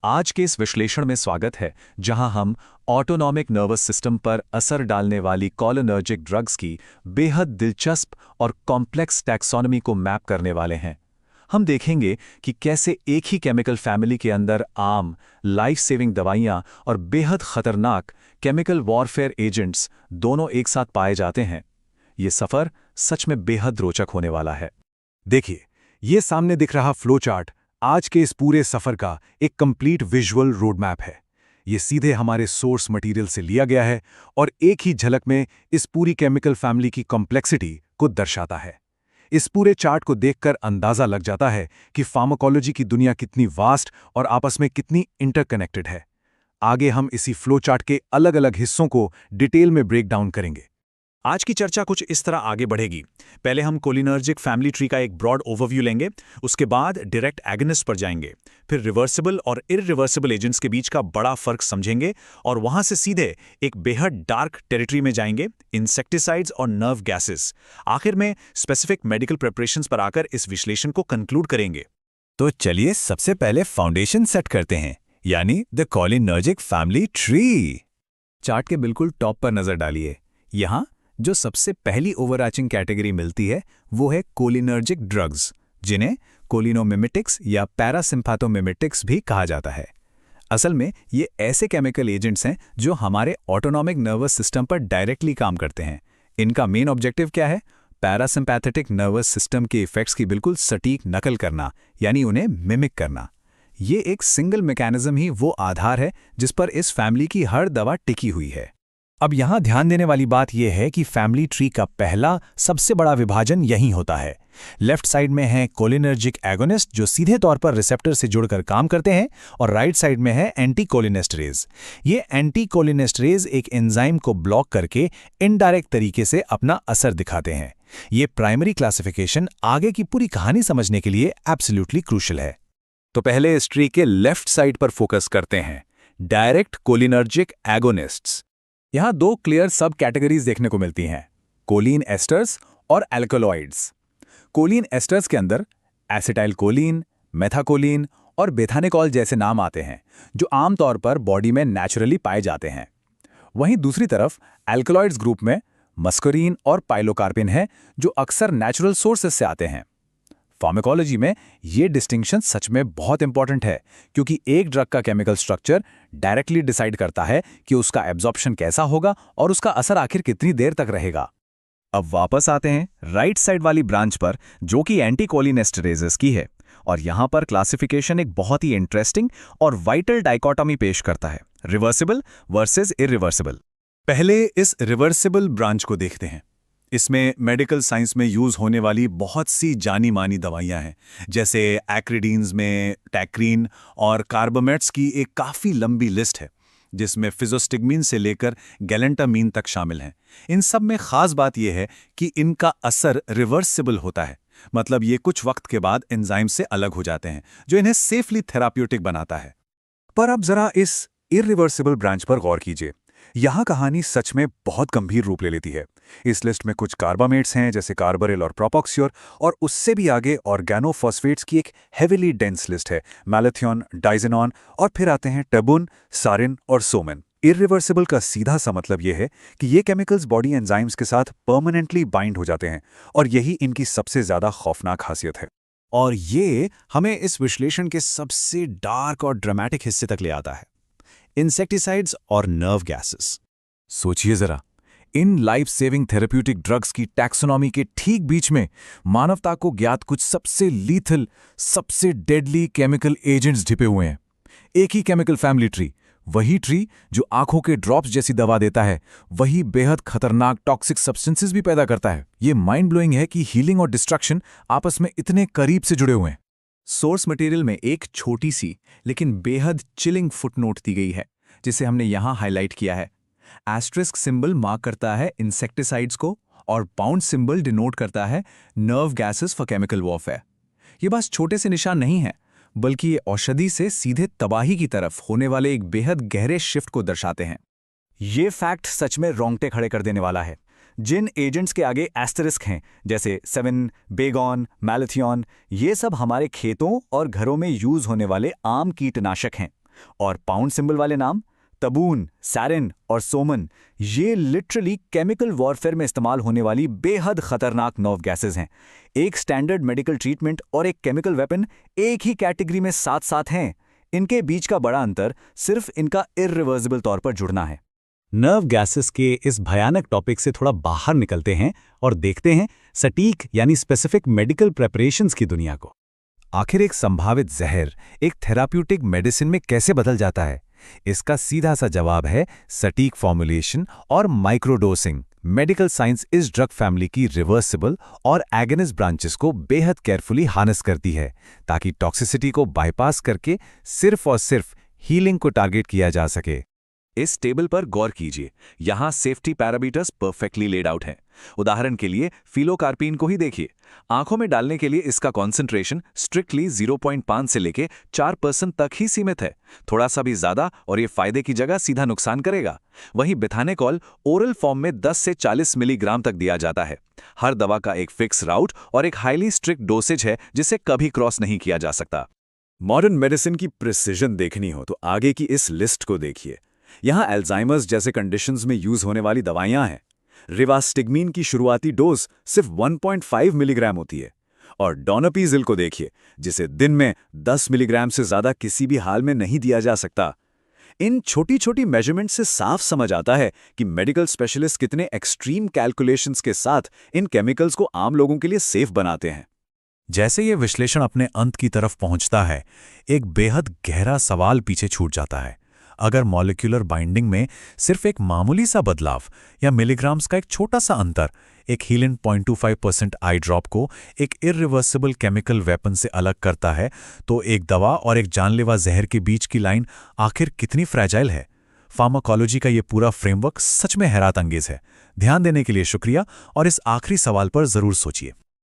आज के इस विश्लेषण में स्वागत है, जहां हम ऑटोनॉमिक नर्वस सिस्टम पर असर डालने वाली कोलिनर्जिक ड्रग्स की बेहद दिलचस्प और कॉम्प्लेक्स टैक्सोनॉमी को मैप करने वाले हैं। हम देखेंगे कि कैसे एक ही केमिकल फैमिली के अंदर आम, लाइफ सेविंग दवाइयां और बेहद खतरनाक केमिकल वॉरफेयर एजेंट्स दोनों एक साथ पाए जाते हैं। ये सफ़र सच में बेहद रोचक होने वाला है। देखिए, ये सामने दिख रहा फ्लो चार्ट आज के इस पूरे सफर का एक कंप्लीट विजुअल रोड मैप है। ये सीधे हमारे सोर्स मटेरियल से लिया गया है और एक ही झलक में इस पूरी केमिकल फैमिली की कॉम्प्लेक्सिटी को दर्शाता है। इस पूरे चार्ट को देखकर अंदाजा लग जाता है कि फार्माकोलॉजी की दुनिया कितनी वास्ट और आपस में कितनी इंटरकनेक्टेड है। आगे हम इसी फ्लो चार्ट के अलग अलग हिस्सों को डिटेल में ब्रेक डाउन करेंगे। आज की चर्चा कुछ इस तरह आगे बढ़ेगी। पहले हम कोलिनर्जिक फैमिली ट्री का एक ब्रॉड ओवरव्यू लेंगे, उसके बाद डायरेक्ट एगनिस्ट पर जाएंगे, फिर रिवर्सिबल और इरिवर्सिबल एजेंट्स के बीच का बड़ा फर्क समझेंगे और वहां से सीधे एक बेहद डार्क टेरिटरी में जाएंगे, इंसेक्टिसाइड्स और नर्व गैसेस। आखिर में स्पेसिफिक मेडिकल प्रिपरेशंस पर आकर इस विश्लेषण को कंक्लूड करेंगे। तो चलिए सबसे पहले फाउंडेशन सेट करते हैं, यानी the cholinergic family tree. Chart के बिल्कुल टॉप पर नजर डालिए। यहाँ जो सबसे पहली ओवरआर्चिंग कैटेगरी मिलती है वो है कोलिनर्जिक ड्रग्स, जिन्हें कोलिनोमिमेटिक्स या पैरासिम्पैथोमिमेटिक्स भी कहा जाता है। असल में ये ऐसे केमिकल एजेंट्स हैं जो हमारे ऑटोनॉमिक नर्वस सिस्टम पर डायरेक्टली काम करते हैं। इनका मेन ऑब्जेक्टिव क्या है? पैरासिम्पैथेटिक नर्वस सिस्टम के इफेक्ट्स की बिल्कुल सटीक नकल करना, यानी उन्हें मिमिक करना। ये एक सिंगल मैकेनिज्म ही वो आधार है जिस पर इस फैमिली की हर दवा टिकी हुई है। अब यहाँ ध्यान देने वाली बात यह है कि फैमिली ट्री का पहला सबसे बड़ा विभाजन यहीं होता है। लेफ्ट साइड में है कोलिनर्जिक एगोनिस्ट जो सीधे तौर पर रिसेप्टर से जुड़कर काम करते हैं, और राइट साइड में है एंटी कोलिनेस्टरेज। ये एंटी कोलिनेस्टरेज एक एंजाइम को ब्लॉक करके इनडायरेक्ट तरीके से अपना असर दिखाते हैं। ये प्राइमरी क्लासिफिकेशन आगे की पूरी कहानी समझने के लिए एब्सोल्युटली क्रूशियल है। तो पहले इस ट्री के लेफ्ट साइड पर फोकस करते हैं, डायरेक्ट कोलिनर्जिक एगोनिस्ट्स। यहाँ दो क्लियर सब कैटेगरीज देखने को मिलती हैं, कोलिन एस्टर्स और एल्कलॉइड्स। कोलिन एस्टर्स के अंदर एसिटाइल कोलिन, मेथाकोलिन और बेथानिकॉल जैसे नाम आते हैं, जो आमतौर पर बॉडी में नेचुरली पाए जाते हैं। वहीं दूसरी तरफ एल्कलॉइड्स ग्रुप में मस्करीन और पाइलोकार्पिन है, जो अक्सर नेचुरल सोर्सेस से आते हैं। फार्माकोलॉजी में ये डिस्टिंक्शन सच में बहुत इंपॉर्टेंट है, क्योंकि एक ड्रग का केमिकल स्ट्रक्चर डायरेक्टली डिसाइड करता है कि उसका एब्जॉर्प्शन कैसा होगा और उसका असर आखिर कितनी देर तक रहेगा। अब वापस आते हैं राइट साइड वाली ब्रांच पर, जो कि एंटीकोलिनेस्टरेजेस की है, और यहाँ पर क्लासिफिकेशन एक बहुत ही इंटरेस्टिंग और वाइटल डाइकोटॉमी पेश करता है, रिवर्सिबल वर्सेस इरिवर्सिबल। पहले इस रिवर्सिबल ब्रांच को देखते हैं। इसमें मेडिकल साइंस में यूज होने वाली बहुत सी जानी मानी दवाइयां हैं, जैसे एक्रिडीन्स में टैक्रीन और कार्बामेट्स की एक काफ़ी लंबी लिस्ट है, जिसमें फिजोस्टिगमिन से लेकर गैलेंटामीन तक शामिल हैं। इन सब में ख़ास बात यह है कि इनका असर रिवर्सिबल होता है, मतलब ये कुछ वक्त के बाद एंजाइम से अलग हो जाते हैं, जो इन्हें सेफली थेराप्यूटिक बनाता है। पर अब जरा इस इरिवर्सिबल ब्रांच पर गौर कीजिए। यहाँ कहानी सच में बहुत गंभीर रूप ले लेती है। इस लिस्ट में कुछ कार्बामेट्स हैं, जैसे कार्बरिल और प्रोपोक्सियोर, और उससे भी आगे ऑर्गेनोफॉस्फेट्स की एक हेविली डेंस लिस्ट है, मैलेथियन, डाइजेनॉन, और फिर आते हैं टेबुन, सारिन और सोमेन। इरिवर्सिबल का सीधा सा मतलब यह है कि ये केमिकल्स बॉडी एंजाइम्स के साथ परमानेंटली बाइंड हो जाते हैं, और यही इनकी सबसे ज्यादा खौफनाक खासियत है। और ये हमें इस विश्लेषण के सबसे डार्क और ड्रामेटिक हिस्से तक ले आता है, इंसेक्टिसाइड्स और नर्व गैसेस। सोचिए जरा, in life saving therapeutic drugs की टैक्सोनॉमी के ठीक बीच में मानवता को ज्ञात कुछ सबसे लीथल, सबसे डेडली केमिकल एजेंट्स ढिपे हुए हैं। एक ही केमिकल फैमिली ट्री, वही ट्री जो आंखों के ड्रॉप्स जैसी दवा देता है, वही बेहद खतरनाक टॉक्सिक सब्सटेंसेस भी पैदा करता है। ये माइंड ब्लोइंग है कि हीलिंग और डिस्ट्रक्शन आपस में इतने करीब से जुड़े हुए हैं। सोर्स मटेरियल में एक छोटी सी लेकिन बेहद चिलिंग फुटनोट दी गई है, जिसे हमने यहाँ हाईलाइट किया है। एस्ट्रिस्क सिंबल मार्क करता है इंसेक्टिसाइड्स को, और पाउंड सिंबल डिनोट करता है nerve gases for chemical warfare. ये बस छोटे से निशान नहीं है, बल्कि ये औषधि से सीधे तबाही की तरफ होने वाले एक बेहद गहरे शिफ्ट को दर्शाते हैं। ये फैक्ट सच में रोंगटे खड़े कर देने वाला है। जिन एजेंट्स के आगे एस्टेरिस्क हैं, जैसे सेवन, बेगॉन, मैलेथियन, ये सब हमारे खेतों और घरों में यूज होने वाले आम कीटनाशक हैं, और पाउंड सिंबल वाले नाम तबून, सैरिन और सोमन, ये लिटरली केमिकल वॉरफेयर में इस्तेमाल होने वाली बेहद खतरनाक नर्व गैसेस हैं। एक स्टैंडर्ड मेडिकल ट्रीटमेंट और एक केमिकल वेपन एक ही कैटेगरी में साथ साथ हैं। इनके बीच का बड़ा अंतर सिर्फ इनका इर्रिवर्सिबल तौर पर जुड़ना है। नर्व गैसेस के इस भयानक टॉपिक से थोड़ा बाहर निकलते हैं और देखते हैं सटीक यानी स्पेसिफिक मेडिकल प्रेपरेशंस की दुनिया को। आखिर एक संभावित जहर एक थेराप्यूटिक मेडिसिन में कैसे बदल जाता है? इसका सीधा सा जवाब है सटीक फॉर्मुलेशन और माइक्रोडोसिंग। मेडिकल साइंस इस ड्रग फैमिली की रिवर्सिबल और एगनिस्ट ब्रांचेस को बेहद केयरफुली हार्नेस करती है ताकि टॉक्सिसिटी को बाईपास करके सिर्फ और सिर्फ हीलिंग को टारगेट किया जा सके। इस टेबल पर गौर कीजिए, यहाँ safety parameters perfectly laid out हैं। उदाहरण के लिए फिलोकार्पिन को ही देखिए। आंखों में डालने के लिए इसका कॉन्सेंट्रेशन स्ट्रिक्टली 0.5 से लेके 4% तक ही सीमित है। थोड़ा सा भी ज्यादा और ये फायदे की जगह सीधा नुकसान करेगा। वहीं बेथानेकॉल ओरल फॉर्म में 10 से 40 मिलीग्राम तक दिया जाता है। हर दवा का एक फिक्स राउट और एक हाईली स्ट्रिक्ट डोसेज है जिसे कभी क्रॉस नहीं किया जा सकता। मॉडर्न मेडिसिन की प्रिसिजन देखनी हो तो आगे की इस लिस्ट को देखिए। यहाँ अल्जाइमर्स जैसे कंडीशंस में यूज होने वाली दवाइयाँ हैं। रिवास्टिग्मीन की शुरुआती डोज सिर्फ 1.5 मिलीग्राम होती है। और डोनापीजिल को देखिए, जिसे दिन में 10 मिलीग्राम से ज्यादा किसी भी हाल में नहीं दिया जा सकता। इन छोटी छोटी मेजरमेंट से साफ समझ आता है कि मेडिकल स्पेशलिस्ट कितने एक्सट्रीम कैलकुलेशंस के साथ इन केमिकल्स को आम लोगों के लिए सेफ बनाते हैं। जैसे ये विश्लेषण अपने अंत की तरफ पहुंचता है, एक बेहद गहरा सवाल पीछे छूट जाता है। अगर मॉलिक्यूलर बाइंडिंग में सिर्फ एक मामूली सा बदलाव या मिलीग्राम्स का एक छोटा सा अंतर एक हीलिन 0.25% आई ड्रॉप को एक इर्रिवर्सिबल केमिकल वेपन से अलग करता है, तो एक दवा और एक जानलेवा जहर के बीच की लाइन आखिर कितनी फ्रैजाइल है। फार्माकोलॉजी का ये पूरा फ्रेमवर्क सच में हैरत अंगेज है। ध्यान देने के लिए शुक्रिया और इस आखिरी सवाल पर जरूर सोचिए।